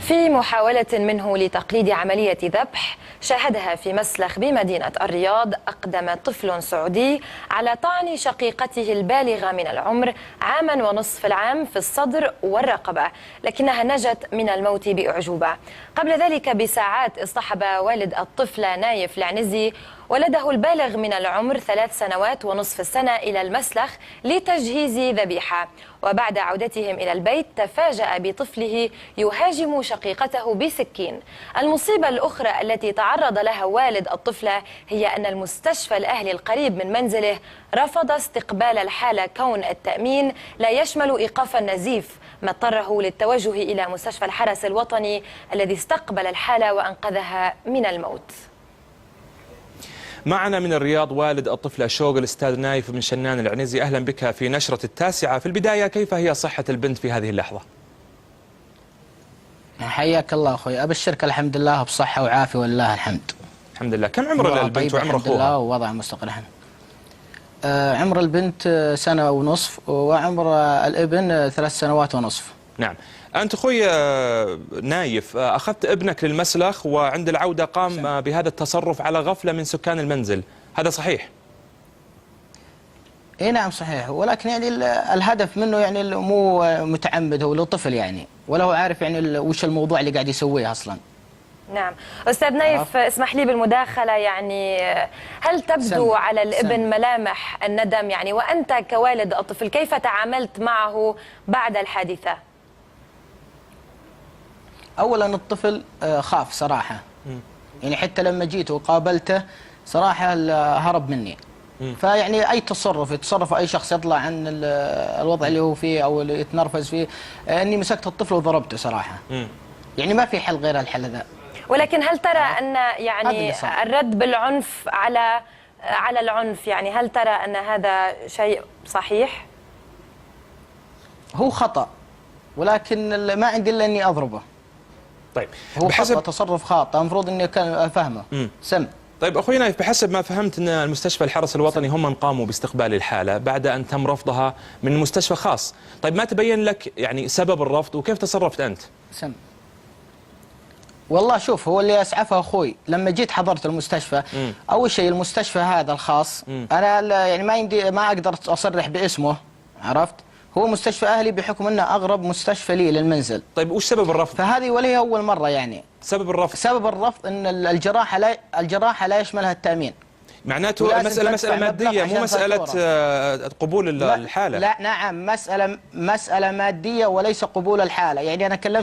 في محاولة منه لتقليد عملية ذبح شاهدها في مسلخ بمدينة الرياض، أقدم طفل سعودي على طعن شقيقته البالغة من العمر 1.5 عام في الصدر والرقبة، لكنها نجت من الموت بأعجوبة. قبل ذلك بساعات اصطحب والد الطفلة نايف العنزي ولده البالغ من العمر 3 سنوات ونصف السنة إلى المسلخ لتجهيز ذبيحة، وبعد عودتهم إلى البيت تفاجأ بطفله يهاجم شقيقته بسكين. المصيبة الأخرى التي تعرض لها والد الطفلة هي أن المستشفى الأهلي القريب من منزله رفض استقبال الحالة، كون التأمين لا يشمل إيقاف النزيف، ما اضطره للتوجه إلى مستشفى الحرس الوطني الذي استقبل الحالة وأنقذها من الموت. معنا من الرياض والد الطفلة شوق الأستاذ نايف بن شنان العنزي. أهلا بك في نشرة التاسعة. في البداية كيف هي صحة البنت في هذه اللحظة؟ حياك الله أخوي، أبشرك الحمد لله بصحة وعافية ولله الحمد. الحمد لله. كم عمر البنت وعمر أخوها؟ الحمد لله ووضع مستقر. عمر البنت 1.5 سنة وعمر الابن 3 سنوات ونصف. نعم. أنت أخوي نايف أخذت ابنك للمسلخ وعند العودة قام بهذا التصرف على غفلة من سكان المنزل، هذا صحيح؟ اي نعم صحيح، ولكن يعني الهدف منه يعني مو متعمد، هو له طفل يعني، ولا هو عارف يعني وش الموضوع اللي قاعد يسويه أصلا. نعم أستاذ نايف، اسمح لي بالمداخلة، يعني هل تبدو على الابن ملامح الندم يعني، وأنت كوالد الطفل كيف تعاملت معه بعد الحادثة؟ أولا الطفل خاف صراحة، يعني حتى لما جيت وقابلته صراحة هرب مني. فيعني أي تصرف يتصرف أي شخص يطلع عن الوضع اللي هو فيه أو اللي يتنرفز فيه، إني مسكت الطفل وضربته صراحة. يعني ما في حل غير الحل ذا. ولكن هل ترى أن يعني الرد بالعنف على العنف، يعني هل ترى أن هذا شيء صحيح؟ هو خطأ، ولكن ما عندي إلا إني أضربه. طيب هو خطأ، تصرف خاطئ، المفروض إني كان أفهمه. طيب أخوي نايف، بحسب ما فهمت أن المستشفى الحرس الوطني هم من قاموا باستقبال الحالة بعد أن تم رفضها من مستشفى خاص. طيب ما تبين لك يعني سبب الرفض وكيف تصرفت أنت؟ والله شوف، هو اللي أسعفه أخوي لما جيت حضرت المستشفى. أول شيء المستشفى هذا الخاص أنا يعني ما أقدر أصرح باسمه، عرفت؟ هو مستشفى أهلي بحكم أنه أقرب مستشفى لي للمنزل. طيب وش سبب الرفض؟ فهذه ولي أول مرة يعني. سبب الرفض أن الجراحة لا يشملها التأمين. معناته مسألة مادية مو مسألة قبول الحالة. لا نعم، مسألة مادية وليس قبول الحالة. يعني أنا كلمت